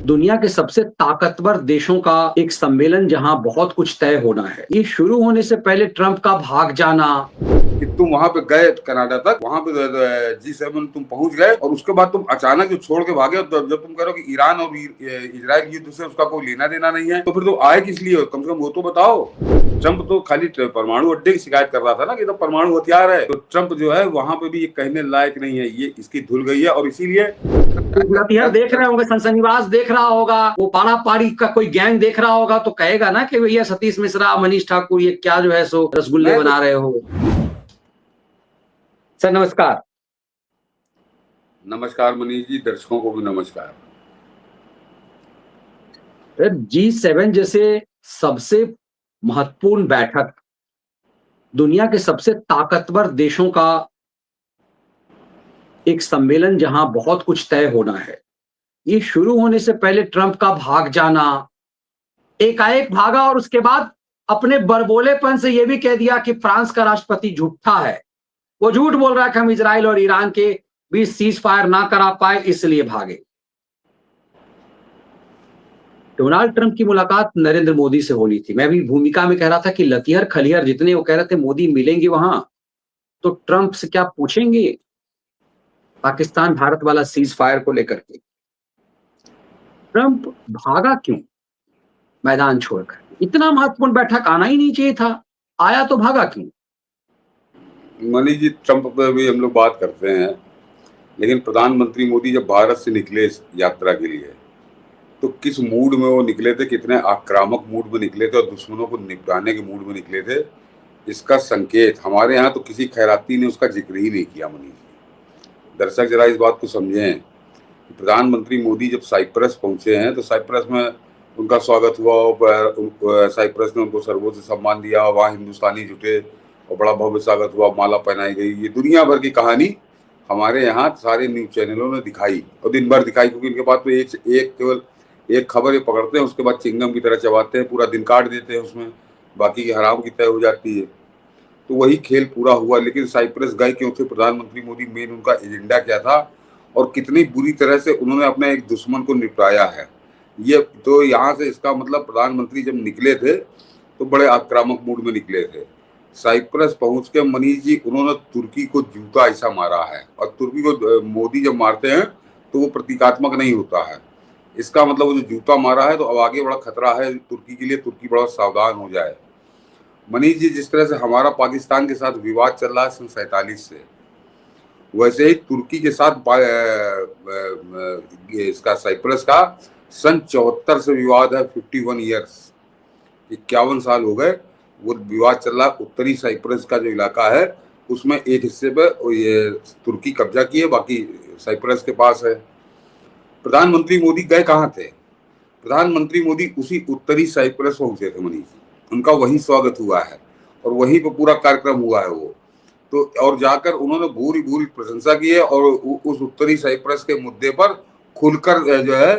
दुनिया के सबसे ताकतवर देशों का एक सम्मेलन जहां बहुत कुछ तय होना है। ये शुरू होने से पहले ट्रंप का भाग जाना, कि तुम वहां पे गए कनाडा तक, वहां पे G7 तुम पहुंच गए और उसके बाद तुम अचानक जो छोड़ के भागे। तो जब तुम कह रहे हो कि ईरान और इजराइल युद्ध से उसका कोई लेना देना नहीं है, तो फिर तो आए किस लिए हो? कम से कम वो तो बताओ। ट्रंप तो खाली परमाणु अड्डे की शिकायत कर रहा था ना कि तो परमाणु हथियार है। तो ट्रंप जो है वहां पे भी ये कहने लायक नहीं है, ये इसकी धुल गई है। और इसीलिए लतिहर देख रहे होंगे, सनसनीवास देख रहा होगा, वो पाड़ा पाड़ी का कोई गैंग देख रहा होगा, तो कहेगा ना कि भैया सतीश मिश्रा, मनीष ठाकुर, ये क्या जो है सो रसगुल्ले बना रहे हो। सर नमस्कार। नमस्कार मनीष जी, दर्शकों को भी नमस्कार। G7 जैसे सबसे महत्वपूर्ण बैठक, दुनिया के सबसे ताकतवर देशों का एक सम्मेलन जहां बहुत कुछ तय होना है। ये शुरू होने से पहले ट्रंप का भाग जाना, एकाएक भागा और उसके बाद अपने बड़बोलेपन से यह भी कह दिया कि फ्रांस का राष्ट्रपति झूठा है। वो झूठ बोल रहा है कि हम इजराइल और ईरान के बीच सीज फायर ना करा पाए, इसलिए भागे। डोनाल्ड ट्रंप की मुलाकात नरेंद्र मोदी से होनी थी। मैं भी भूमिका में कह रहा था कि लतिहर खलिहर जितने वो कह रहे थे मोदी मिलेंगे वहां, तो ट्रंप से क्या पूछेंगे पाकिस्तान भारत वाला सीज फायर को लेकर के। ट्रंप भागा क्यों मैदान छोड़कर? इतना महत्वपूर्ण बैठक आना ही नहीं चाहिए था, आया तो भागा क्यों? मनीष जी, ट्रंप पे भी हम लोग बात करते हैं, लेकिन प्रधानमंत्री मोदी जब भारत से निकले इस यात्रा के लिए, तो किस मूड में वो निकले थे, कितने आक्रामक मूड में निकले थे और दुश्मनों को निपटाने के मूड में निकले थे, इसका संकेत हमारे यहाँ तो किसी खैराती ने उसका जिक्र ही नहीं किया। मनीष जी, दर्शक जरा इस बात को समझें। प्रधानमंत्री मोदी जब साइप्रस पहुंचे हैं तो साइप्रस में उनका स्वागत हुआ, साइप्रस ने उनको सर्वोच्च सम्मान दिया, वहाँ हिंदुस्तानी जुटे और बड़ा भव्य स्वागत हुआ, माला पहनाई गई। ये दुनिया भर की कहानी हमारे यहाँ सारे न्यूज चैनलों ने दिखाई और दिन भर दिखाई, क्योंकि इनके पास तो केवल एक खबर ये पकड़ते हैं, उसके बाद चिंगम की तरह चबाते हैं, पूरा दिन काट देते हैं उसमें, बाकी की हराम की तय हो जाती है। तो वही खेल पूरा हुआ। लेकिन साइप्रस गए क्यों थे प्रधानमंत्री मोदी? मेन उनका एजेंडा क्या था और कितनी बुरी तरह से उन्होंने अपने एक दुश्मन को निपटाया है, ये तो यहाँ से इसका मतलब प्रधानमंत्री जब निकले थे तो बड़े आक्रामक मूड में निकले थे। साइप्रस पहुंच के मनीष जी उन्होंने तुर्की को जूता ऐसा मारा है, और तुर्की को मोदी जब मारते हैं तो वो प्रतीकात्मक नहीं होता है। इसका मतलब वो जो जूता मारा है, तो अब आगे बड़ा खतरा है तुर्की के लिए, तुर्की बड़ा सावधान हो जाए। मनीष जी, जिस तरह से हमारा पाकिस्तान के साथ विवाद चल रहा है सन 47 से, वैसे ही तुर्की के साथ इसका साइप्रस का सन 74 से विवाद है। 51 ईयर्स, 51 साल हो गए वो विवाद चल रहा है। उत्तरी साइप्रस का जो इलाका है उसमें एक हिस्से पर ये तुर्की कब्जा किए, बाकी साइप्रस के पास है। प्रधानमंत्री मोदी गए कहाँ थे? प्रधानमंत्री मोदी उसी उत्तरी साइप्रस पहुंचे थे मनीष जी, उनका वही स्वागत हुआ है और वहीं पर पूरा कार्यक्रम हुआ है वो तो। और जाकर उन्होंने भूरी भूरी प्रशंसा की है और उस उत्तरी साइप्रस के मुद्दे पर खुलकर जो है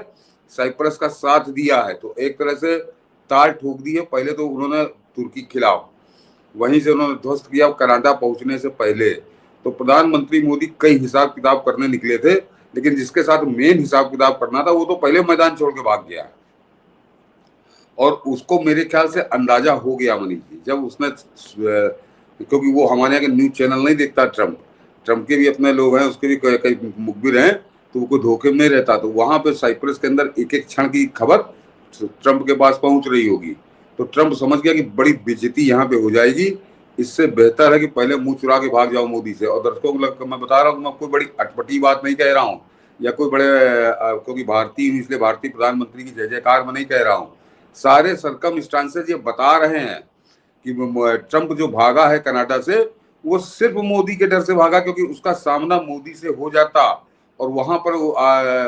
साइप्रस का साथ दिया है। तो एक तरह से ताल ठोक दी है। पहले तो उन्होंने तुर्की के खिलाफ, वहीं से उन्होंने ध्वस्त किया कनाडा पहुंचने से पहले। तो प्रधानमंत्री मोदी कई हिसाब किताब करने निकले थे, लेकिन जिसके साथ मेन हिसाब किताब करना था वो तो पहले मैदान छोड़ के भाग गया। और उसको मेरे ख्याल से अंदाजा हो गया मनीष जी, जब उसने, क्योंकि वो हमारे यहाँ के न्यूज चैनल नहीं देखता ट्रंप के भी अपने लोग हैं, उसके भी कई मुखबिर हैं, तो वो धोखे में नहीं रहता। तो वहां पे साइप्रस के अंदर एक एक क्षण की खबर ट्रंप के पास पहुंच रही होगी। तो ट्रंप समझ गया कि बड़ी बेइज्जती यहाँ पे हो जाएगी, इससे बेहतर है कि पहले मुंह चुरा के भाग जाओ मोदी से। और दर्शकों को मैं बता रहा हूँ, मैं कोई बड़ी अटपटी बात नहीं कह रहा हूँ या कोई बड़े, क्योंकि भारतीय हूँ इसलिए भारतीय प्रधानमंत्री की जय जयकार मैं नहीं कह रहा हूँ। सारे सरकमस्टांसेस ये बता रहे हैं कि ट्रंप जो भागा है कनाडा से, वो सिर्फ मोदी के डर से भागा, क्योंकि उसका सामना मोदी से हो जाता और वहां पर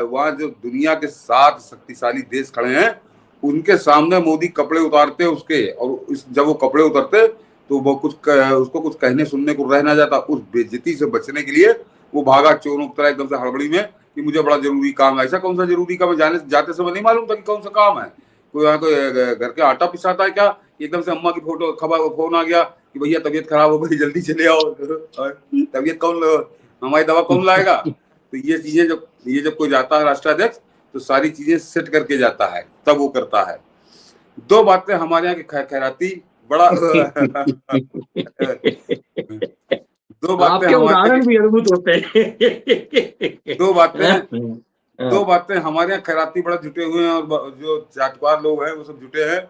वहां जो दुनिया के 7 शक्तिशाली देश खड़े हैं उनके सामने मोदी कपड़े उतारते उसके, और जब वो कपड़े उतरते तो वो उसको कुछ कहने सुनने को रह ना जाता। उस बेइज्जती से बचने के लिए वो भागा चोरों की तरह एकदम से हड़बड़ी में कि मुझे बड़ा जरूरी काम है। ऐसा कौन सा जरूरी काम है? जाते समय नहीं मालूम था कि कौन सा काम है? कोई घर के आटा पिसाता है क्या? एकदम से अम्मा की फोन आ गया कि भैया तबीयत खराब हो गई, जल्दी चले आओ। तबीयत कौन, हमारी दवा कौन लाएगा? तो ये चीजें जब कोई जाता है राष्ट्राध्यक्ष, तो सारी चीजें सेट करके जाता है, तब वो करता है। दो बातें हमारे यहाँ के खैराती बड़ा दो बातें आपके हमारे उदाहरण भी यहाँ अद्भुत होते की दो बातें दो हैं। बातें हमारे यहाँ खैराती बड़ा जुटे हुए हैं, और जो जाटवार लोग हैं वो सब जुटे हैं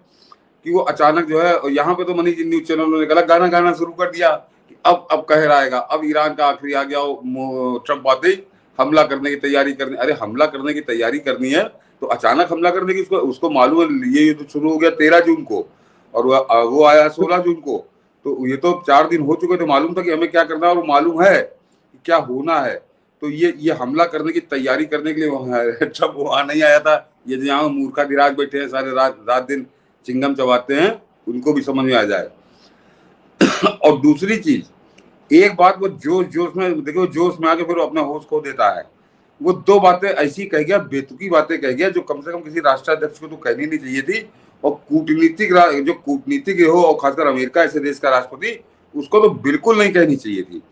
कि वो अचानक जो है, और यहाँ पे तो मनीष जी न्यूज चैनलों ने गलत गाना गाना शुरू कर दिया कि अब कहर आएगा, अब ईरान का आखिरी आ गया, ट्रम्प आते ही हमला करने की तैयारी करनी। अरे हमला करने की तैयारी करनी है तो अचानक हमला करने की, उसको मालूम है ये युद्ध शुरू हो गया 13 जून को और वो आया 16 जून को, तो ये तो 4 दिन हो चुके थे, मालूम था कि हमें क्या करना है और मालूम है कि क्या होना है। तो ये हमला करने की तैयारी करने के लिए ट्रम्प वहां नहीं आया था। ये जो यहाँ मूर्खाधिराज बैठे हैं सारे रात दिन चिंगम चबाते हैं, उनको भी समझ में आ जाए। और दूसरी चीज, एक बात वो जोश में देखो, जोश में आके फिर वो अपना होश खो देता है। वो दो बातें ऐसी कह गया, बेतुकी बातें कह गया, जो कम से कम किसी राष्ट्राध्यक्ष को तो कहनी नहीं चाहिए थी। और जो कूटनीतिक हो, और खासकर अमेरिका ऐसे देश का राष्ट्रपति, उसको तो बिल्कुल नहीं कहनी चाहिए थी।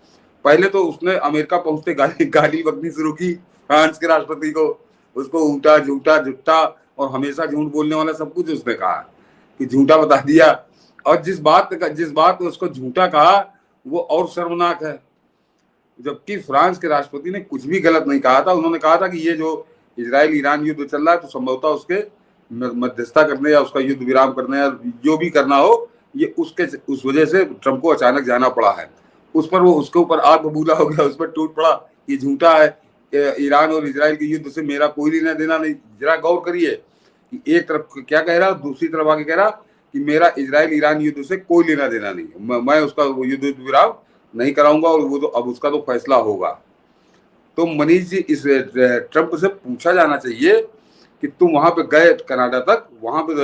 पहले तो उसने अमेरिका पहुंचते गाली बकनी शुरू की फ्रांस के राष्ट्रपति को, उसको ऊँटा झूठा झुट्टा और हमेशा झूठ बोलने वाला सब कुछ उसने कहा कि झूठा बता दिया। और जिस बात उसको झूठा कहा वो और शर्मनाक है, जबकि फ्रांस के राष्ट्रपति ने कुछ भी गलत नहीं कहा था। उन्होंने कहा था कि ये जो इजराइल ईरान युद्ध चल रहा है तो संभवतः उसके मध्यस्थता करने या उसका युद्ध विराम करने या जो भी करना हो, ये उस वजह से ट्रम्प को अचानक जाना पड़ा है। उस पर वो उसके ऊपर आग बबूला हो गया, उस पर टूट पड़ा, ये झूठा है, ईरान और इजराइल के युद्ध से मेरा कोई लेना देना नहीं। जरा गौर करिए कि एक तरफ क्या कह रहा, दूसरी तरफ आके कह रहा कि मेरा इजराइल ईरान युद्ध से कोई लेना देना नहीं, मैं उसका युद्ध विराम नहीं कराऊंगा और वो तो अब उसका तो फैसला होगा। तो मनीष जी, इस ट्रम्प से पूछा जाना चाहिए कि तुम वहां पे गए कनाडा तक, वहां पे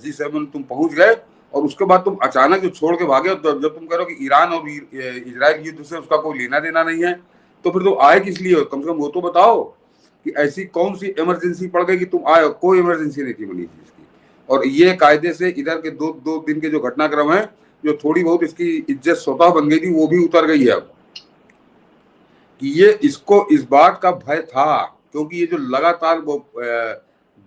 G7 तुम पहुंच गए और उसके बाद तुम अचानक जो छोड़ के भागे, जब तुम कह रहे हो कि ईरान और इजराइल युद्ध से उसका कोई लेना देना नहीं है, तो फिर तुम आए किस लिए हो? कम से कम वो तो बताओ कि ऐसी कौन सी इमरजेंसी पड़ गई कि तुम आए हो। कोई इमरजेंसी नहीं थी मनीष जी इसकी। और ये कायदे से इधर के दो दिन के जो घटनाक्रम है, जो थोड़ी बहुत इसकी इज्जत स्वतः बन गई थी, वो भी उतर गई है अब। कि ये इसको इस बात का भय था, क्योंकि ये जो लगातार वो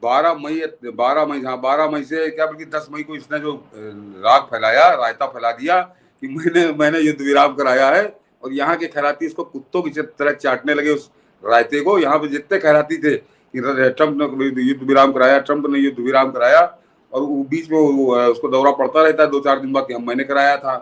12 मई से क्या, बल्कि 10 मई को इसने जो रायता फैला दिया कि मैंने युद्ध विराम कराया है, और यहाँ के खैराती इसको कुत्तों की तरह चाटने लगे उस रायते को। यहाँ पे जितने खैराती थे कि ट्रम्प ने युद्ध विराम कराया, ट्रम्प ने युद्ध विराम कराया, और वो बीच में उसको दौरा पड़ता रहता है 2-4 दिन बाद कि मैंने कराया था।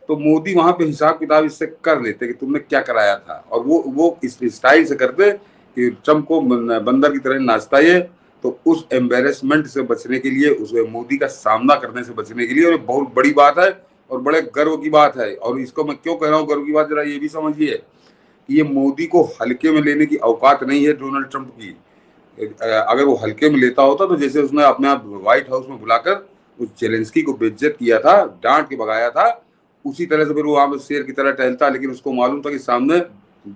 तो मोदी वहां पे हिसाब किताब इससे कर लेते कि तुमने क्या कराया था, और वो इस स्टाइल से करते कि ट्रम्प को बंदर की तरह नाचता ये। तो उस एम्बेरसमेंट से बचने के लिए, उस मोदी का सामना करने से बचने के लिए, और बहुत बड़ी बात है और बड़े गर्व की बात है। और इसको मैं क्यों कह रहा हूँ गर्व की बात, जरा ये भी समझिए कि ये मोदी को हल्के में लेने की औकात नहीं है डोनाल्ड ट्रम्प की। अगर वो हल्के में लेता होता तो जैसे उसने अपने आप व्हाइट हाउस में बुलाकर उस जेलेंस्की को बेइज्जत किया था, डांट के भगाया था, उसी तरह से फिर वो वहां पे शेर की तरह टहलता। लेकिन उसको मालूम था कि सामने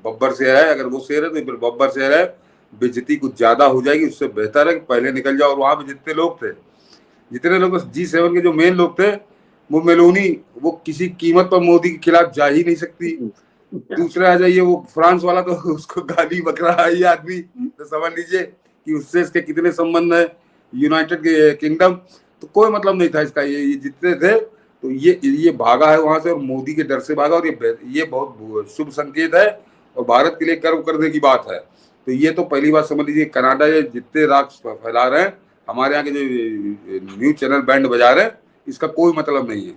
बब्बर शेर है, अगर वो शेर है तो फिर बब्बर शेर है, बेइज्जती कुछ ज्यादा हो जाएगी। उससे बेहतर है कि पहले निकल जाओ। और वहां पे जितने लोग G7 के जो मेन लोग थे, वो मेलोनी, वो किसी कीमत पर मोदी के खिलाफ जा ही नहीं सकती। दूसरा आ जाइए वो फ्रांस वाला, तो उसको गाली बक रहा है ये आदमी, तो समझ लीजिए कि उससे इसके कितने संबंध है यूनाइटेड किंगडम। तो कोई मतलब नहीं था इसका, ये जितने थे तो ये भागा है वहां से, और मोदी के डर से भागा। और ये बहुत शुभ संकेत है और भारत के लिए गर्व करने की बात है। तो ये तो पहली बात समझ लीजिए, कनाडा ये जितने राग फैला रहे हैं, हमारे यहाँ के जो न्यूज चैनल बैंड बजा रहे हैं, इसका कोई मतलब नहीं है,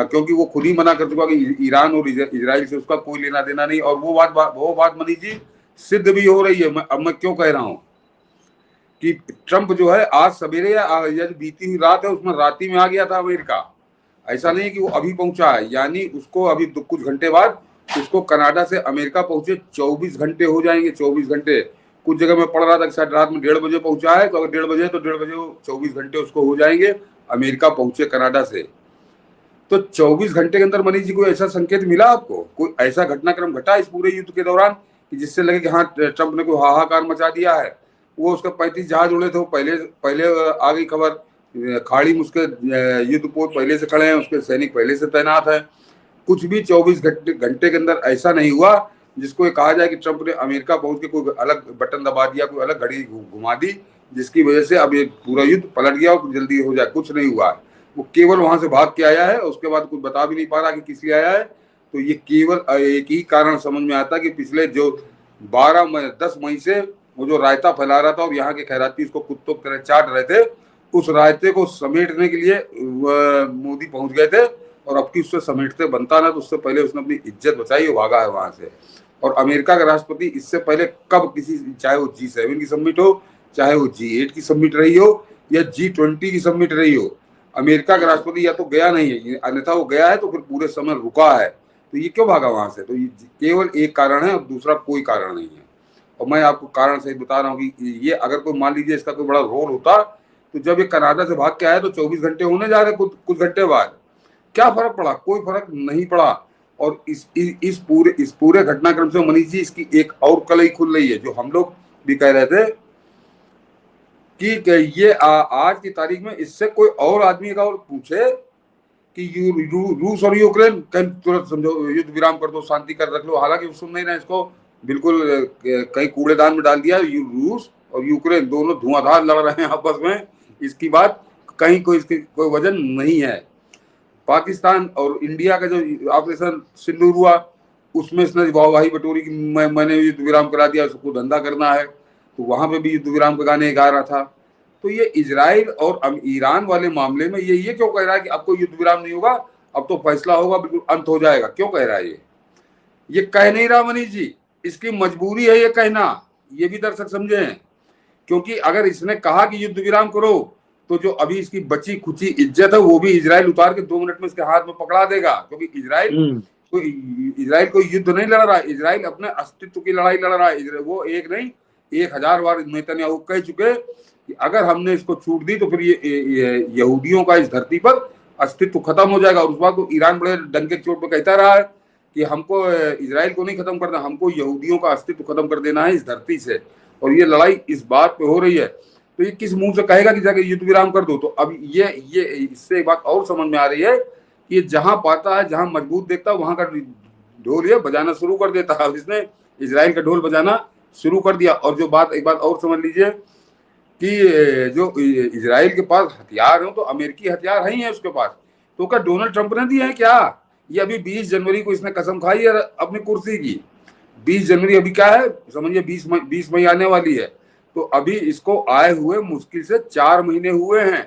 क्योंकि वो खुद ही मना कर चुका कि ईरान और इजराइल से उसका कोई लेना देना नहीं। और वो बात मनीष जी सिद्ध भी हो रही है। अब मैं क्यों कह रहा हूँ कि ट्रम्प जो है आज सवेरे या जो बीती हुई रात है उसमें राती में आ गया था अमेरिका। ऐसा नहीं है कि वो अभी पहुंचा है, यानी उसको अभी कुछ घंटे बाद उसको कनाडा से अमेरिका पहुंचे 24 घंटे हो जाएंगे। 24 घंटे, कुछ जगह में पढ़ रहा था कि शायद रात में 1:30 बजे पहुंचा है, तो अगर 1:30 बजे तो 1:30 बजे 24 घंटे उसको हो जाएंगे अमेरिका पहुंचे कनाडा से। तो 24 घंटे के अंदर मनीष जी कोई ऐसा संकेत मिला आपको, कोई ऐसा घटनाक्रम घटा इस पूरे युद्ध के दौरान कि जिससे लगे कि हाँ ट्रम्प ने कोई हाहाकार मचा दिया है? वो उसका 35 जहाज उड़े थे, वो पहले आ गई खबर, खाड़ी में उसके युद्धपोत पहले से खड़े हैं, उसके सैनिक पहले से तैनात है। कुछ भी 24 घंटे के अंदर ऐसा नहीं हुआ जिसको ये कहा जाए कि ट्रंप ने अमेरिका पहुंच के कोई अलग बटन दबा दिया, कोई अलग घड़ी घुमा दी, जिसकी वजह से अब ये पूरा युद्ध पलट गया और जल्दी हो जाए। कुछ नहीं हुआ है, वो केवल वहां से भाग के आया है, उसके बाद कुछ बता भी नहीं पा रहा कि किस लिए आया है। तो ये केवल एक ही कारण समझ में आता कि पिछले जो 10 मई से वो जो रायता फैला रहा था और यहाँ के खैराती उसको कुत्तों की तरह चाट रहे थे, उस रायते को समेटने के लिए मोदी पहुंच गए थे। और अब की उससे समेटते बनता ना, तो उससे पहले उसने अपनी इज्जत बचाई और भागा है वहां से। और अमेरिका का राष्ट्रपति इससे पहले कब किसी, चाहे वो G7 की समिट हो, चाहे वो G8 की समिट रही हो या G20 की समिट रही हो, अमेरिका का राष्ट्रपति या तो गया नहीं है, अन्यथा वो गया है तो फिर पूरे समय रुका है। तो ये क्यों भागा वहां से? तो ये केवल एक कारण है, और दूसरा कोई कारण नहीं है। और मैं आपको कारण सही बता रहा हूँ कि ये अगर कोई मान लीजिए इसका कोई बड़ा रोल होता, तो जब ये कनाडा से भाग के आया तो 24 घंटे होने जा रहे, कुछ घंटे बाद क्या फर्क पड़ा? कोई फर्क नहीं पड़ा। और इस पूरे घटनाक्रम से मनीष जी इसकी एक और कलई खुल रही है, जो हम लोग भी कह रहे थे कि ये आज की तारीख में इससे कोई और आदमी का और पूछे कि रूस और यूक्रेन तुरंत समझो, युद्ध विराम कर दो, शांति कर रख लो, हालांकि सुन नहीं रहे इसको, बिल्कुल कहीं कूड़ेदान में डाल दिया। रूस और यूक्रेन दोनों धुआंधार लड़ रहे हैं आपस में, इसकी बात कहीं कोई वजन नहीं है। पाकिस्तान और इंडिया का जो ऑपरेशन सिंदूर हुआ, उसमें इसने वाहवाही बटोरी कि मैंने युद्ध विराम करा दिया, सबको धंधा करना है, तो वहां पे भी युद्ध विराम के गाने गा रहा था। तो ये इजराइल और ईरान वाले मामले में ये क्यों कह रहा है कि अब कोई युद्ध विराम नहीं होगा, अब तो फैसला होगा, बिल्कुल अंत हो जाएगा? क्यों कह रहा है? ये कह नहीं रहा मनीष जी, इसकी मजबूरी है ये कहना, ये भी दर्शक समझे। क्योंकि अगर इसने कहा कि युद्ध विराम करो, तो जो अभी इसकी बची खुची इज्जत है वो भी इजराइल उतार के 2 मिनट में इसके हाथ में पकड़ा देगा। क्योंकि इजराइल कोई युद्ध नहीं लड़ रहा है, इजराइल अपने अस्तित्व की लड़ाई लड़ रहा है। वो एक नहीं 1000 बार नेतन्याहू कह चुके कि अगर हमने इसको छूट दी तो फिर ये यहूदियों का इस धरती पर अस्तित्व खत्म हो जाएगा। और उस बात को ईरान बड़े डंके चोट पर कहता रहा है कि हमको इजराइल को नहीं खत्म करना, हमको यहूदियों का अस्तित्व खत्म कर देना है इस धरती से। और ये लड़ाई इस बात पे हो रही है, तो ये किस मुंह से कहेगा कि जाके युद्ध विराम कर दो? तो अब ये इससे एक बात और समझ में आ रही है कि ये जहां पाता है, जहां मजबूत देखता है, वहां का ढोल ये बजाना शुरू कर देता है। इसने इजराइल का ढोल बजाना शुरू कर दिया। और जो बात, एक बात और समझ लीजिए कि जो इजराइल के पास हथियार हो, तो अमेरिकी हथियार ही है उसके पास, तो क्या डोनाल्ड ट्रंप ने दिए हैं क्या? ये अभी 20 जनवरी को इसने कसम खाई है अपनी कुर्सी की। 20 जनवरी अभी क्या है समझिए, 20 मई आने वाली है। तो अभी इसको आए हुए मुश्किल से 4 महीने हुए हैं।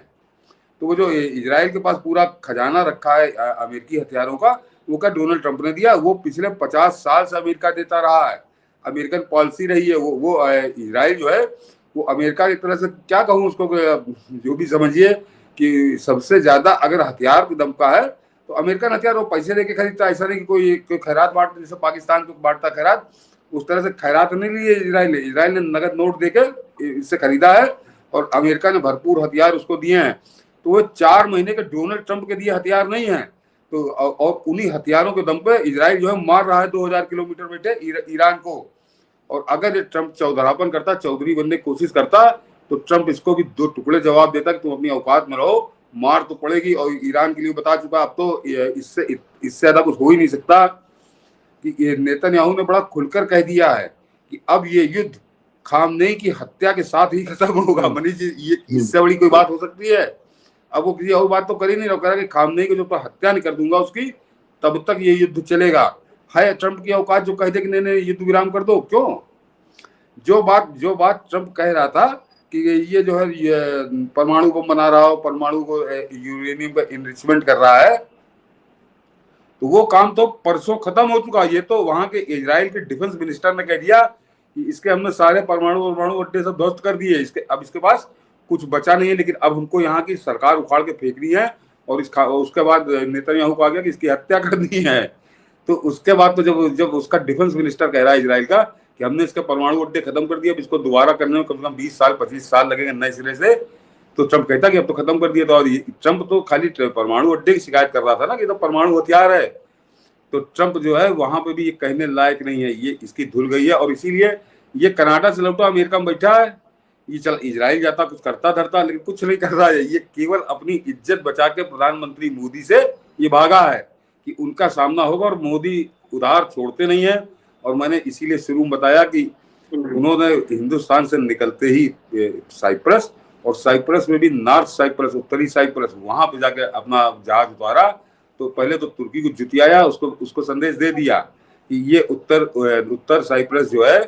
तो वो जो इजराइल के पास पूरा खजाना रखा है अमेरिकी हथियारों का, वो क्या डोनाल्ड ट्रंप ने दिया? वो पिछले 50 साल से अमेरिका देता रहा है, अमेरिकन पॉलिसी रही है। वो इजराइल जो है वो अमेरिका की तरह से, क्या कहूँ उसको, जो भी समझिए कि सबसे ज्यादा अगर हथियार की दम का है तो अमेरिकन हथियार वो पैसे देके खरीदता है। ऐसा नहीं कि कोई खैरात बांटता, जैसे पाकिस्तान को बांटता खैरात, उस तरह से खैरात नहीं लिए इजराइल ने नगद नोट देके इससे खरीदा है और अमेरिका ने भरपूर हथियार उसको दिए हैं। तो वो 4 महीने के डोनाल्ड ट्रंप के दिए हथियार नहीं है। तो और उन्हीं हथियारों के दम पे इजराइल जो है मार रहा है 2000 किलोमीटर बैठे ईरान को। और अगर ये ट्रंप चौधरापन करता, चौधरी बनने की कोशिश करता, तो ट्रंप इसको भी 2 टुकड़े जवाब देता कि तुम अपनी औकात में रहो, मार तो पड़ेगी। और ईरान के लिए बता चुका, अब तो इससे ज्यादा कुछ हो ही नहीं सकता। कि ये नेतन्याहू ने बड़ा खुलकर कह दिया है कि अब ये युद्ध खामनेई की हत्या के साथ ही खत्म होगा। मनीष जी, ये इससे बड़ी कोई बात हो सकती है? अब वो किसी और बात तो कर ही नहीं रहा कि खामनेई को जब तक हत्या नहीं कर दूंगा उसकी, तब तक ये युद्ध चलेगा। है ट्रंप की औकात जो कह दे कि नहीं युद्ध विराम कर दो? क्यों? जो बात ट्रंप कह रहा था कि ये जो है परमाणु बम बना रहा हो, परमाणु को यूरेनियम का इनरिचमेंट कर रहा है, तो वो काम तो परसों खत्म हो चुका। ये तो वहां के इजराइल के डिफेंस मिनिस्टर ने कह दिया कि इसके हमने सारे परमाणु अड्डे सब ध्वस्त कर दिए, अब इसके पास कुछ बचा नहीं है, लेकिन अब हमको यहाँ की सरकार उखाड़ के फेंकनी है। और उसके बाद नेतन्याहू को आ गया कि इसकी हत्या करनी है। तो उसके बाद तो जब उसका डिफेंस मिनिस्टर कह रहा है इजराइल का कि हमने इसके परमाणु अड्डे खत्म कर दिया, अब इसको दोबारा करने में कम से कम 20 साल 25 साल लगेंगे नए सिरे से, तो ट्रंप कहता कि अब तो खत्म कर दिया। तो ट्रंप तो खाली परमाणु अड्डे की शिकायत कर रहा था ना कि तो परमाणु हथियार है। तो ट्रंप जो है वहां पे भी ये कहने लायक नहीं है, ये इसकी धुल गई है। और इसीलिए ये कनाडा से लौटा अमेरिका में बैठा है, ये चल इजराइल जाता कुछ करता धरता, लेकिन कुछ नहीं कर रहा है। ये केवल अपनी इज्जत बचा के प्रधानमंत्री मोदी से ये भागा है कि उनका सामना होगा। और मोदी उधार छोड़ते नहीं है और मैंने इसीलिए शुरू में बताया कि उन्होंने हिंदुस्तान से निकलते ही साइप्रस, और साइप्रस में भी नॉर्थ साइप्रस, उत्तरी साइप्रस, वहां पे जाके अपना जहाज उतारा। तो पहले तो तुर्की को जुटियाया, उसको संदेश दे दिया कि ये उत्तर साइप्रस जो है,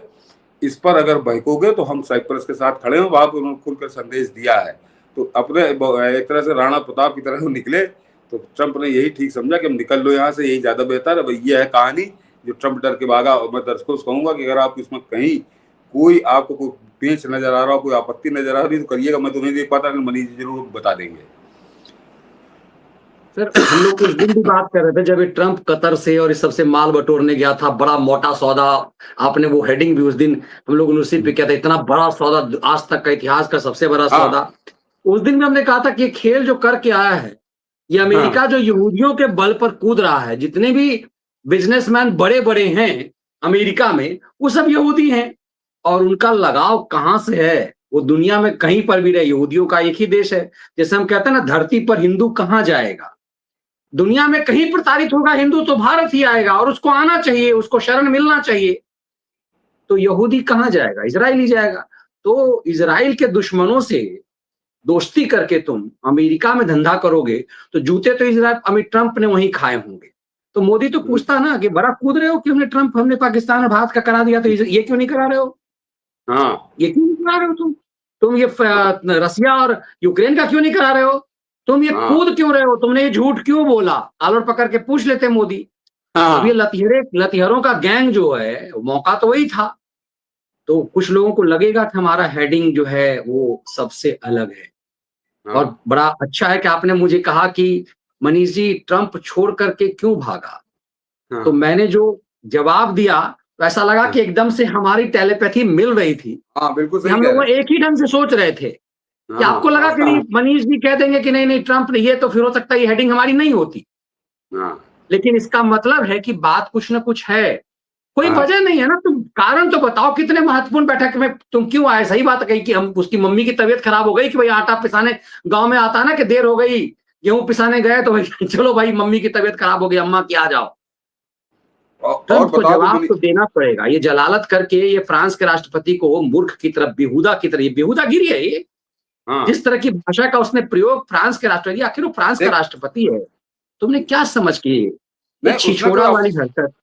इस पर अगर बहकोगे तो हम साइप्रस के साथ खड़े हैं। वहां पर उन्होंने खुलकर संदेश दिया है। तो अपने एक तरह से राणा प्रताप की तरह निकले। तो ट्रंप ने यही ठीक समझा कि हम निकल लो यहाँ से, यही ज्यादा बेहतर है। भाई ये है कहानी जो ट्रंप डर के भागा। और मैं दर्शकों से कहूंगा कि अगर आप इसमें कहीं कोई आपको कोई पेंच नजर आ रहा हो, कोई आपत्ति नजर आ रही तो करिएगा, मैं तो नहीं देख पाता, लेकिन मनीष जी जरूर बता देंगे। सर हम लोग उस दिन भी बात कर रहे थे जब ये ट्रंप कतर से और इस सबसे माल बटोरने गया था, बड़ा मोटा सौदा। आपने वो हेडिंग भी उस दिन हम लोगों ने उसी पे किया था, इतना बड़ा सौदा, आज तक का इतिहास का सबसे बड़ा सौदा। उस दिन में हमने कहा था कि ये खेल जो करके आया है, ये अमेरिका जो यहूदियों के बल पर कूद रहा है, जितने भी बिजनेसमैन बड़े बड़े हैं अमेरिका में, वो सब यहूदी हैं। और उनका लगाव कहां से है, वो दुनिया में कहीं पर भी रहे, यहूदियों का एक ही देश है। जैसे हम कहते हैं ना, धरती पर हिंदू कहां जाएगा, दुनिया में कहीं प्रताड़ित होगा हिंदू तो भारत ही आएगा, और उसको आना चाहिए, उसको शरण मिलना चाहिए। तो यहूदी कहां जाएगा, इजराइल ही जाएगा। तो इजराइल के दुश्मनों से दोस्ती करके तुम अमेरिका में धंधा करोगे तो जूते तो इजराइल ट्रंप ने वहीं खाए होंगे। तो मोदी तो पूछता ना कि बड़ा कूद रहे हो कि हमने पाकिस्तान और भारत का करा दिया, तो ये क्यों नहीं करा रहे हो? ये क्यों नहीं करा रहे हो तुम ये रसिया और यूक्रेन का क्यों नहीं करा रहे हो? तुम ये कूद क्यों रहे हो? तुमने ये झूठ क्यों बोला? आलर पकड़ के पूछ लेते मोदी। अब ये लतिहरों का गैंग जो है, मौका तो वही था। तो कुछ लोगों को लगेगा कि हमारा हेडिंग जो है वो सबसे अलग है। और बड़ा अच्छा है कि आपने मुझे कहा कि मनीष जी ट्रंप छोड़ करके क्यों भागा। तो मैंने जो जवाब दिया तो ऐसा लगा कि एकदम से हमारी टेलीपैथी मिल रही थी। बिल्कुल हम लोग एक ही ढंग से सोच रहे थे कि आपको लगा कि नहीं, मनीष जी कह देंगे कि नहीं ट्रंप ने ये, तो फिर हो सकता है ये हेडिंग हमारी नहीं होती। लेकिन इसका मतलब है कि बात कुछ ना कुछ है, कोई वजह नहीं है ना। तुम कारण तो बताओ, कितने महत्वपूर्ण बैठक में तुम क्यों आए? सही बात कही कि हम उसकी मम्मी की तबीयत खराब हो गई कि भाई आटा पिसाने, गांव में आता ना कि देर हो गई, गेहूं पिसाने गए तो भाई चलो भाई मम्मी की तबीयत खराब हो गई, अम्मा की आ जाओ। ट्रंप को जवाब तो देना पड़ेगा। ये जलालत करके ये फ्रांस के राष्ट्रपति को मूर्ख की तरफ, बेहुदा की तरह, बेहुदागिरी है ये। जिस तरह की भाषा का उसने प्रयोग फ्रांस के राष्ट्रपति, आखिर वो फ्रांस का राष्ट्रपति है, तुमने क्या समझ की छिछोड़ा वाली हरकत?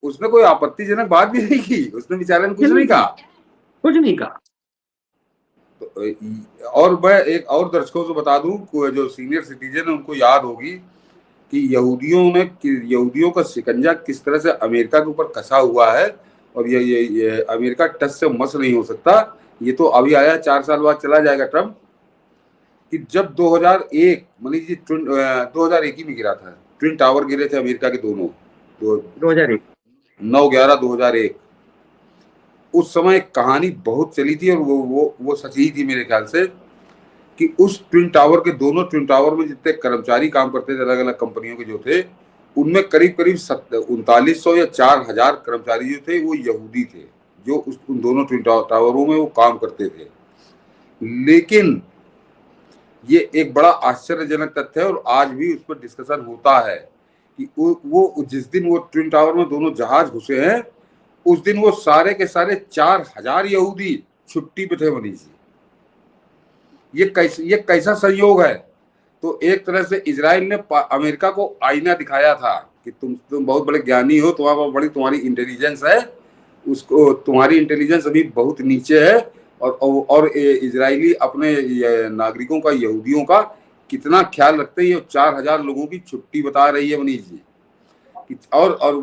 उसने कोई आपत्तिजनक बात भी नहीं की, उसने बेचारे ने कुछ नहीं कहा, कुछ नहीं कहा। और मैं एक और दर्शकों से बता दूं, जो सीनियर सिटीजन है उनको याद होगी कि यहूदियों का शिकंजा किस तरह से अमेरिका के ऊपर कसा हुआ है, और ये अमेरिका टच से मस नहीं हो सकता। ये तो अभी आया, 4 साल बाद चला जाएगा ट्रंप। कि जब 2001 मनीष जी 2001 ही में गिरा था, ट्विन टावर गिरे थे अमेरिका के दोनों, 2001 9/11/2001। उस समय एक कहानी बहुत चली थी, और वो सच ही थी मेरे ख्याल से, कि उस ट्विन टावर के, दोनों ट्विन टावर में जितने कर्मचारी काम करते थे अलग अलग कंपनियों के जो थे, उनमें करीब 3900 या 4000 कर्मचारी जो थे वो यहूदी थे, जो उन दोनों ट्विन टावरों में वो काम करते थे। लेकिन ये एक बड़ा आश्चर्यजनक तथ्य है, और आज भी उस पर डिस्कशन होता है कि वो जिस दिन वो ट्विन टावर में दोनों जहाज घुसे हैं, उस दिन वो सारे के सारे 4000 यहूदी छुट्टी पे थे मनीष जी। ये कैसा संयोग है? तो एक तरह से इजराइल ने अमेरिका को आईना दिखाया था कि तुम बहुत बड़े ज्ञानी हो, तुम्हारी इंटेलिजेंस है, उसको तुम्हारी इंटेलिजेंस अभी बहुत नीचे है, और इजरायली अपने नागरिकों का, यहूदियों का कितना ख्याल रखते हैं। ये 4000 लोगों की छुट्टी बता रही है मनीष जी। और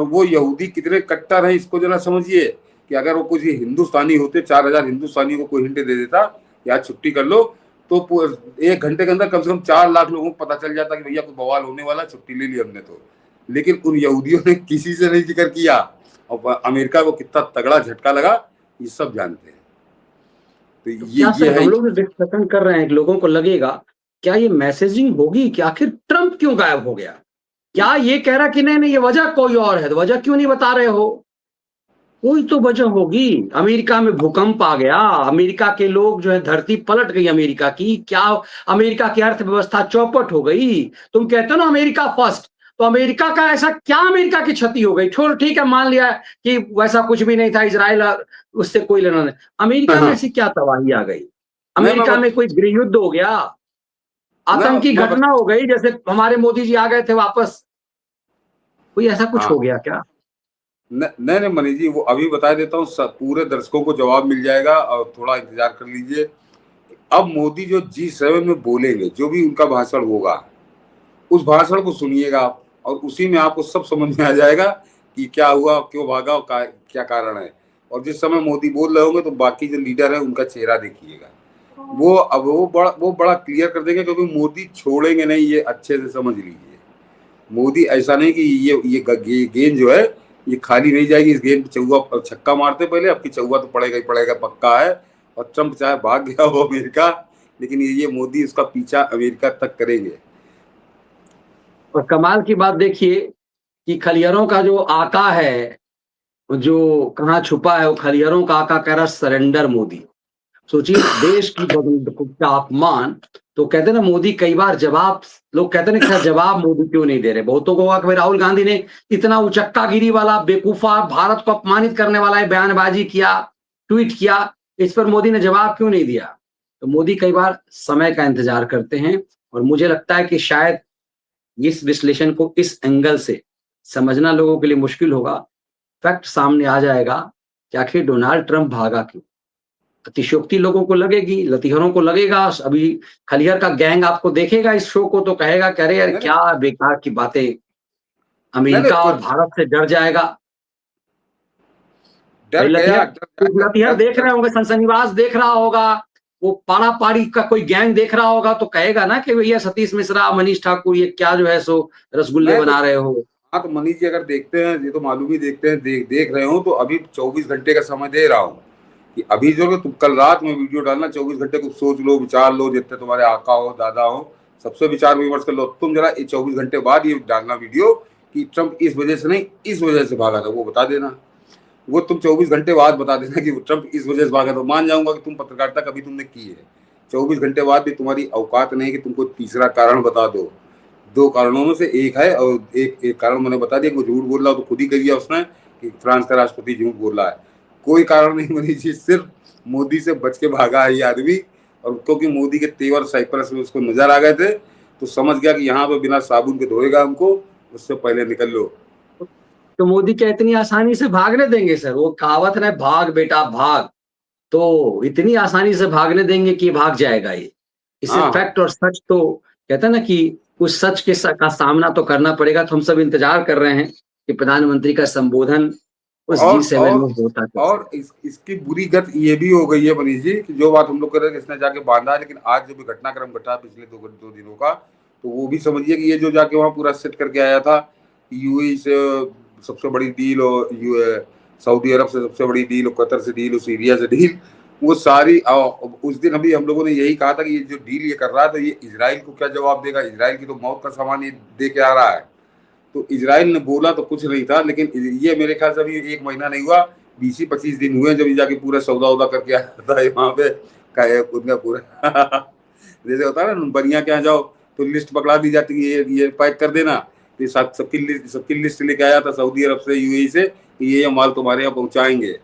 वो यहूदी कितने कट्टर हैं, इसको जरा समझिए कि अगर वो कुछ हिंदुस्तानी होते, 4000 हिंदुस्तानियों को कोई हिंट दे देता या छुट्टी कर लो, तो 1 घंटे के अंदर कम से कम 4 लाख लोगों को पता चल जाता कि भैया कोई बवाल होने वाला, छुट्टी ले ली हमने तो। लेकिन उन यहूदियों ने किसी से नहीं जिक्र किया, और अमेरिका को कितना तगड़ा झटका लगा ये सब जानते हैं। तो ये हम लोग डिस्कशन कर रहे हैं, लोगों को लगेगा क्या ये मैसेजिंग होगी कि आखिर ट्रंप क्यों गायब हो गया? क्या ये कह रहा कि नहीं ये वजह कोई और है, तो वजह क्यों नहीं बता रहे हो? कोई तो वजह होगी। अमेरिका में भूकंप आ गया, अमेरिका के लोग जो है, धरती पलट गई अमेरिका की, क्या अमेरिका की अर्थव्यवस्था चौपट हो गई। तुम कहते हो ना अमेरिका फर्स्ट, तो तो अमेरिका का ऐसा क्या, अमेरिका की क्षति हो गई? छोड़, ठीक है, मान लिया कि वैसा कुछ भी नहीं था, इजराइल उससे कोई लेना नहीं। अमेरिका में ऐसी क्या तबाही आ गई? नहीं मैं अमेरिका में कोई गृह युद्ध हो गया, आतंकी घटना हो गई, जैसे हमारे मोदी जी आ गए थे वापस, कोई ऐसा कुछ हो गया क्या? नहीं नहीं मनीष जी, वो अभी बता देता हूँ, पूरे दर्शकों को जवाब मिल जाएगा और थोड़ा इंतजार कर लीजिए। अब मोदी जो G7 में बोलेंगे, जो भी उनका भाषण होगा, उस भाषण को सुनिएगा आप, और उसी में आपको सब समझ में आ जाएगा कि क्या हुआ, क्यों भागा और क्या कारण है। और जिस समय मोदी बोल रहे होंगे तो बाकी जो लीडर है उनका चेहरा देखिएगा, वो बड़ा क्लियर कर देंगे, क्योंकि मोदी छोड़ेंगे नहीं, ये अच्छे से समझ लीजिए। मोदी ऐसा नहीं कि ये गेंद जो है ये खाली नहीं जाएगी, इस गेंद चौवा छक्का मारते पहले, अब की चौवा तो पड़ेगा ही पड़ेगा, पक्का है। और ट्रम्प चाहे भाग गया हो अमेरिका, लेकिन ये मोदी उसका पीछा अमेरिका तक करेंगे। और कमाल की बात देखिए कि खलिहरों का जो आका है, जो कहाँ छुपा है, वो खलिहरों का आका कह रहा सरेंडर मोदी। सोचिए, देश की का अपमान। तो कहते हैं ना, मोदी कई बार जवाब, लोग कहते हैं ना जवाब मोदी क्यों नहीं दे रहे। बहुतों को होगा कि राहुल गांधी ने इतना उचक्कागिरी वाला, बेवकूफा, भारत को अपमानित करने वाला बयानबाजी किया, ट्वीट किया, इस पर मोदी ने जवाब क्यों नहीं दिया। तो मोदी कई बार समय का इंतजार करते हैं, और मुझे लगता है कि शायद इस विश्लेषण को इस एंगल से समझना लोगों के लिए मुश्किल होगा। फैक्ट सामने आ जाएगा कि आखिर डोनाल्ड ट्रंप भागा क्यों। अतिशयोक्ति लोगों को लगेगी, लतीहरों को लगेगा। अभी खलिहर का गैंग आपको देखेगा इस शो को तो कहेगा कि अरे यार क्या बेकार की बातें, अमेरिका और भारत से डर जाएगा। लतीहर देख रहे होंगे, सनसनीवास देख रहा होगा, वो पाड़ा पाड़ी का कोई गैंग देख रहा होगा तो कहेगा ना कि भैया सतीश मिश्रा, मनीष ठाकुर, ये क्या जो है सो रसगुल्ले बना रहे हो। हाँ तो मनीष जी अगर देखते हैं, ये तो मालूम ही देखते हैं, देख रहे हो तो अभी 24 घंटे का समय दे रहा हूँ कि अभी जो तुम कल रात में वीडियो डालना, 24 घंटे को सोच लो, विचार लो, जितने तुम्हारे आका हो, दादा हो, सबसे विचार विमर्श कर लो। तुम जरा 24 घंटे बाद ये डालना वीडियो कि ट्रम्प इस वजह से नहीं, इस वजह से भागा था, वो बता देना। वो तुम 24 घंटे बाद बता देना कि ट्रम्प इस वजह से भागा, तो मान जाऊंगा कि तुम पत्रकारिता कभी तुमने की है। 24 घंटे बाद भी तुम्हारी औकात नहीं कि तुमको तीसरा कारण बता दो। 2 कारणों में से एक है, और एक कारण मैंने बता दिया, वो झूठ बोल रहा हो तो खुद ही कह दिया उसने कि फ्रांस का राष्ट्रपति झूठ बोल रहा है। कोई कारण नहीं मनीष जी, सिर्फ मोदी से बच के भागा है ये आदमी। और क्योंकि मोदी के तेवर साइप्रस में उसको नजर आ गए थे, तो समझ गया कि यहाँ पे बिना साबुन के धोएगा हमको, उससे पहले निकल लो। तो मोदी क्या इतनी आसानी से भागने देंगे सर? वो कहावत है, भाग बेटा भाग, तो इतनी आसानी से भागने देंगे कि भाग जाएगा ये? इससे फैक्ट और सच, तो कहते हैं ना कि उस सच के का सामना तो करना पड़ेगा। तो हम सब इंतजार कर रहे हैं कि प्रधानमंत्री का संबोधन उस G7 में होता है। और इसकी बुरी गत ये भी हो गई है मनीष जी कि जो बात हम लोग कर रहे हैं कि इसने जाके बांधा है, लेकिन आज जो भी घटनाक्रम घटा पिछले 2 दिनों का, तो वो भी समझिए कि ये जो जाके वहां पूरा सेट करके आया था, यूएई से सबसे बड़ी डील, और सऊदी अरब से सबसे बड़ी डील, और कतर से डील, और सीरिया से डील, वो सारी उस दिन अभी हम लोगों ने यही कहा था कि ये जो डील ये कर रहा है, तो ये इजराइल को क्या जवाब देगा। इजराइल की तो मौत का सामान ये दे के आ रहा है। तो इजराइल ने बोला तो कुछ नहीं था, लेकिन ये मेरे ख्याल से अभी 1 महीना नहीं हुआ, 20-25 दिन हुए जब जाके पूरा सौदा उदा करके आया था वहां पे उनका पूरा जैसे होता है ना, बनिया के यहाँ जाओ तो लिस्ट पकड़ा दी जाती है, ये पैक कर देना, तो सबकी लिस्ट लेके आया था सऊदी अरब से, यूएई से, ये माल तुम्हारे यहाँ पहुंचाएंगे।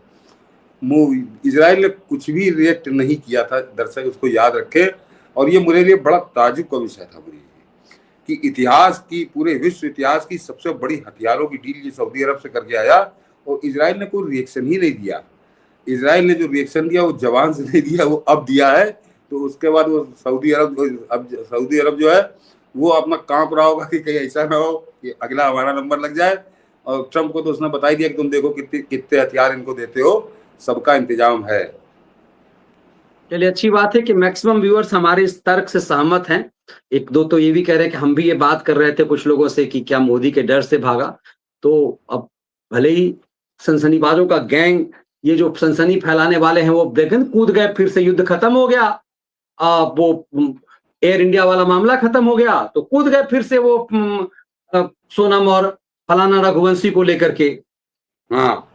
इजराइल ने कुछ भी रिएक्ट नहीं किया था, दर्शक उसको याद रखे। और ये मेरे लिए बड़ा ताजुब का विषय था मुझे कि इतिहास की, पूरे विश्व इतिहास की सबसे बड़ी हथियारों की डील ये सऊदी अरब से करके आया, और इजराइल ने कोई रिएक्शन ही नहीं दिया। इजराइल ने जो रिएक्शन दिया वो जवान से नहीं दिया, वो अब दिया है। तो उसके बाद वो सऊदी अरब जो है वो अपना कांप रहा होगा कि कहीं ऐसा ना हो कि अगला हमारा नंबर लग जाए। और ट्रम्प को तो उसने बता ही दिया कि तुम देखो कितने हथियार इनको देते हो, सबका इंतजाम है। चलिए, अच्छी बात है कि मैक्सिमम व्यूअर्स हमारे इस तर्क से सहमत हैं। 1-2 तो ये भी कह रहे हैं कि हम भी ये बात कर रहे थे कुछ लोगों से कि क्या मोदी के डर से भागा। तो अब भले ही सनसनीबाजों का गैंग, ये जो सनसनी फैलाने वाले हैं, वो देखें कूद गए, फिर से युद्ध खत्म हो गया। वो एयर इंडिया वाला मामला खत्म हो गया तो कूद गए फिर से वो सोनम और फलाना रघुवंशी को लेकर के। हाँ,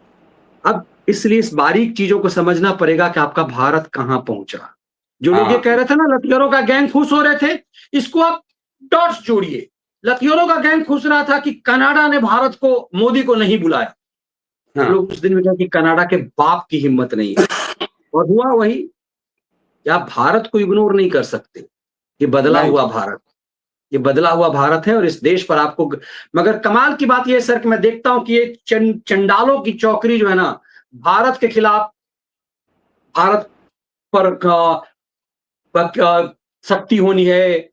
अब इसलिए इस बारीक चीजों को समझना पड़ेगा कि आपका भारत कहां पहुंचा। जो लोग ये कह रहे थे ना लतीहरों का गैंग खुश हो रहे थे, इसको आप डॉट्स जोड़िए। लतियों का गैंग खुश रहा था कि कनाडा ने भारत को, मोदी को नहीं बुलाया। हाँ। लोग उस दिन में कहा कि कनाडा के बाप की हिम्मत नहीं है, और हुआ वही कि आप भारत को इग्नोर नहीं कर सकते। ये बदला नहीं। हुआ भारत, ये बदला हुआ भारत है, और इस देश पर आपको मगर कमाल की बात यह सर कि मैं देखता हूं कि ये चंडालों की चौकड़ी जो है ना, भारत के खिलाफ, भारत पर सख्ती होनी है,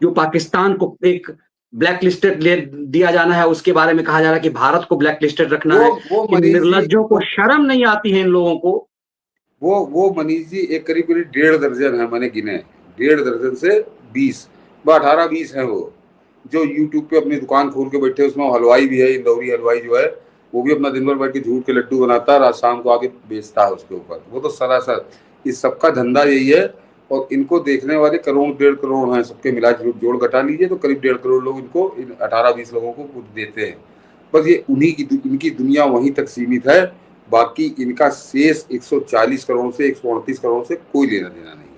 जो पाकिस्तान को एक ब्लैक लिस्टेड ले दिया जाना है, उसके बारे में कहा जा रहा है कि भारत को ब्लैक लिस्टेड रखना है। वो कि मनीष जी, निर्लज्जों को शर्म नहीं आती है इन लोगों को। वो मनीष जी एक करीब 1.5 दर्जन है, मैंने गिने 1.5 दर्जन से 20, 18-20 है वो, जो यूट्यूब पे अपनी दुकान खोल के बैठे। उसमें हलवाई भी है, इंदौरी हलवाई जो है, वो भी अपना दिन भर बैठ के झूठ के लड्डू बनाता है, रात शाम को आके बेचता है उसके ऊपर। वो तो सरासर इस सबका धंधा यही है, और इनको देखने वाले करोड़ 1.5 करोड़ हैं, सबके मिला जोड़ घटा लीजिए तो करीब 1.5 करोड़ लोग इनको, इन 18-20 लोगों को कुछ देते हैं। बस ये उन्हीं की, इनकी दुनिया वहीं तक सीमित है। बाकी इनका शेष 140 करोड़ से 138 करोड़ से कोई लेना देना नहीं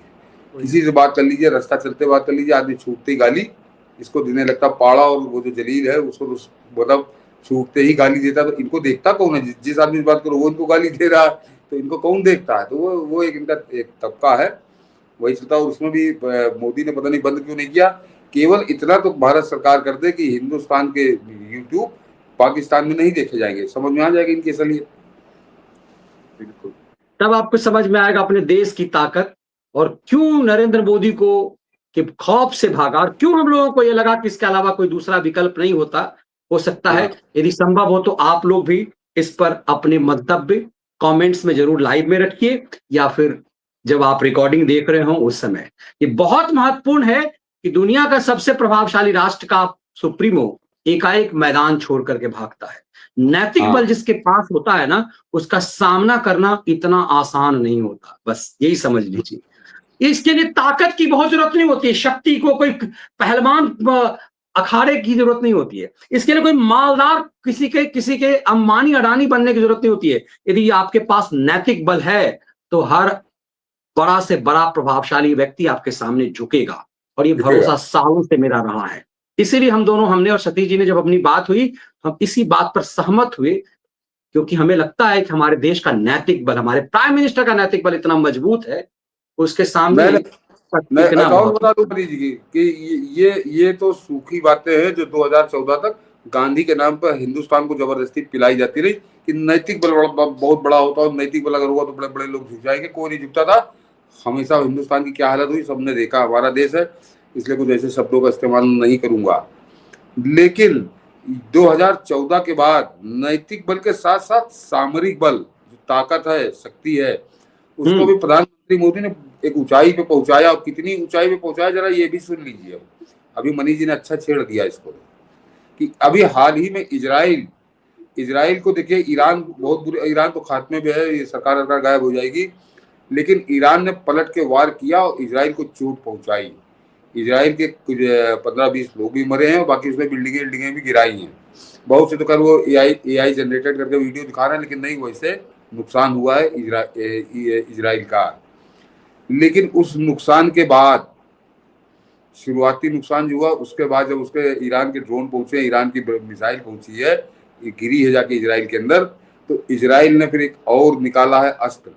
है। किसी से बात कर लीजिए, रास्ता चलते बात कर लीजिए, आदमी छूटते ही गाली इसको देने लगता पाड़ा, और वो जो जलील है उसको तो मतलब छूटते ही गाली देता। तो इनको देखता कौन है? जिस आदमी से बात करो वो इनको गाली दे रहा है, तो इनको कौन देखता है? तो वो एक इनका एक तबका है, वही चलता। और उसमें भी मोदी ने पता नहीं बंद क्यों नहीं किया। केवल इतना तो भारत सरकार कर दे कि हिंदुस्तान के यूट्यूब पाकिस्तान में नहीं देखे जाएंगे, समझ में आ जाएगा इनकी असलियत। बिल्कुल, तब आपको समझ में आएगा अपने देश की ताकत, और क्यों नरेंद्र मोदी को के खौफ से भागा, और क्यों हम लोगों को यह लगा कि इसके अलावा कोई दूसरा विकल्प नहीं होता। हो सकता है यदि संभव हो तो आप लोग भी इस पर अपने मंतव्य कमेंट्स में जरूर लाइव में रखिए, या फिर जब आप रिकॉर्डिंग देख रहे हो उस समय। ये बहुत महत्वपूर्ण है कि दुनिया का सबसे प्रभावशाली राष्ट्र का सुप्रीमो एकाएक मैदान छोड़ करके भागता है। नैतिक बल जिसके पास होता है ना, उसका सामना करना इतना आसान नहीं होता, बस यही समझ लीजिए। इसके लिए ताकत की बहुत जरूरत नहीं होती है, शक्ति को कोई पहलवान अखाड़े की जरूरत नहीं होती है, इसके लिए कोई मालदार किसी के अंबानी अडानी बनने की जरूरत नहीं होती है। यदि आपके पास नैतिक बल है तो हर बड़ा से बड़ा प्रभावशाली व्यक्ति आपके सामने झुकेगा, और ये भरोसा सालों से मेरा रहा है। इसीलिए हमने और सतीश जी ने जब अपनी बात हुई, हम इसी बात पर सहमत हुए, क्योंकि हमें लगता है कि हमारे देश का नैतिक बल, हमारे प्राइम मिनिस्टर का नैतिक बल इतना मजबूत है, उसके सामने मैं एक और बता दूं मनीष जी कि ये तो सूखी बातें हैं जो 2014 तक गांधी के नाम पर हिंदुस्तान को जबरदस्ती पिलाई जाती रही कि नैतिक बल बहुत बड़ा होता है, नैतिक बल अगर हुआ तो बड़े बड़े लोग झुक जाएंगे। कोई नहीं झुकता था। हमेशा हिंदुस्तान की क्या हालत हुई सबने देखा। हमारा देश है, इसलिए कुछ ऐसे शब्दों का इस्तेमाल नहीं करूंगा। लेकिन 2014 के बाद नैतिक बल के साथ साथ सामरिक बल, जो ताकत है, शक्ति है, उसको भी प्रधानमंत्री मोदी ने एक ऊंचाई पे पहुंचाया। और कितनी ऊंचाई पे पहुंचाया जरा ये भी सुन लीजिए। अभी मनीष जी ने अच्छा छेड़ दिया इसको कि अभी हाल ही में इजराइल को देखिए, ईरान बहुत बुरे, ईरान तो खात्मे में है, ये सरकार गायब हो जाएगी, लेकिन ईरान ने पलट के वार किया और इजराइल को चोट पहुंचाई। इजराइल के कुछ 15-20 लोग भी मरे हैं और बाकी उसमें बिल्डिंगें भी गिराई हैं। बहुत से तो कर वो एआई जनरेटेड करके वीडियो दिखा रहे हैं, लेकिन नहीं, वैसे नुकसान हुआ है इजराइल का। लेकिन उस नुकसान के बाद, शुरुआती नुकसान जो हुआ, उसके बाद जब उसके ईरान के ड्रोन पहुंचे, ईरान की मिसाइल पहुंची है, गिरी है जाके इजराइल के अंदर, तो इजराइल ने फिर एक और निकाला है अस्त्र।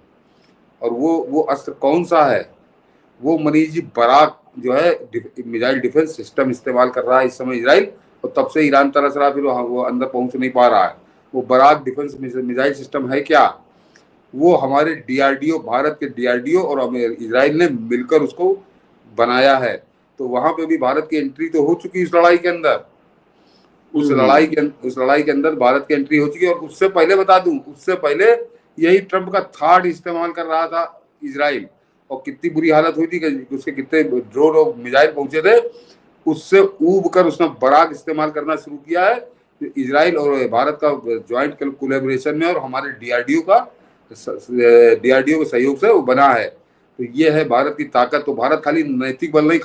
और वो अस्त्र कौन सा है? वो मनीष जी बराक जो है मिसाइल डिफेंस सिस्टम इस्तेमाल कर रहा है इस समय इजराइल, और तब से ईरान तरस रहा, फिर वो अंदर पहुंच नहीं पा रहा है। वो बराक डिफेंस मिसाइल सिस्टम है क्या? वो हमारे डीआरडीओ, भारत के डीआरडीओ और इजराइल ने मिलकर उसको बनाया है। तो वहां पे भी भारत की एंट्री तो हो चुकी इस लड़ाई के अंदर। उस लड़ाई के अंदर भारत की एंट्री हो चुकी है। और उससे पहले बता दूं, उससे पहले यही ट्रंप का थार्ड इस्तेमाल कर रहा था इजराइल, और कितनी बुरी हालत हुई थी कि उसके कितने ड्रोन और मिसाइल पहुंचे थे। उससे ऊब कर उसने बराक इस्तेमाल करना शुरू किया है। इजराइल और भारत का ज्वाइंट कोलैबोरेशन में और हमारे डीआरडीओ के सहयोग से वो बना है। तो ये है भारत की ताकत। तो भारत खाली नैतिक बल नहीं,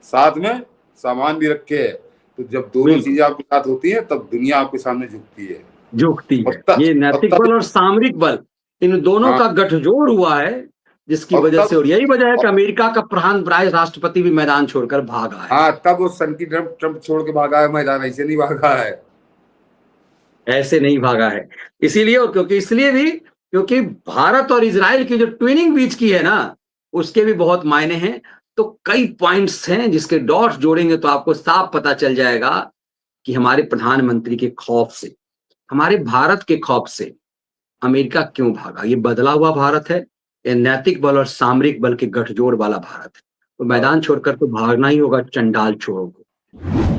साथ में सामान भी रखे है। तो जब दोनों चीजें आपके साथ होती है तब दुनिया आपके सामने झुकती है। ये नैतिक बल और सामरिक बल, इन दोनों का गठजोड़ हुआ है, जिसकी और वजह तब से, और यही वजह है कि अमेरिका का प्रधान राष्ट्रपति भी मैदान छोड़कर भागा है। हाँ, तब वो सन की ट्रम्प छोड़ के भागा है मैदान, ऐसे नहीं भागा है। ऐसे नहीं भागा है। इसीलिए, और क्योंकि इसलिए भी क्योंकि भारत और इजराइल की जो ट्विनिंग बीच की है ना, उसके भी बहुत मायने हैं। तो कई पॉइंट्स हैं जिसके डॉट्स जोड़ेंगे तो आपको साफ पता चल जाएगा कि हमारे प्रधानमंत्री के खौफ से, हमारे भारत के खौफ से अमेरिका क्यों भागा। ये बदला हुआ भारत है, ये नैतिक बल और सामरिक बल के गठजोड़ वाला भारत है। तो मैदान छोड़कर तो भागना ही होगा चंडाल चोरों को।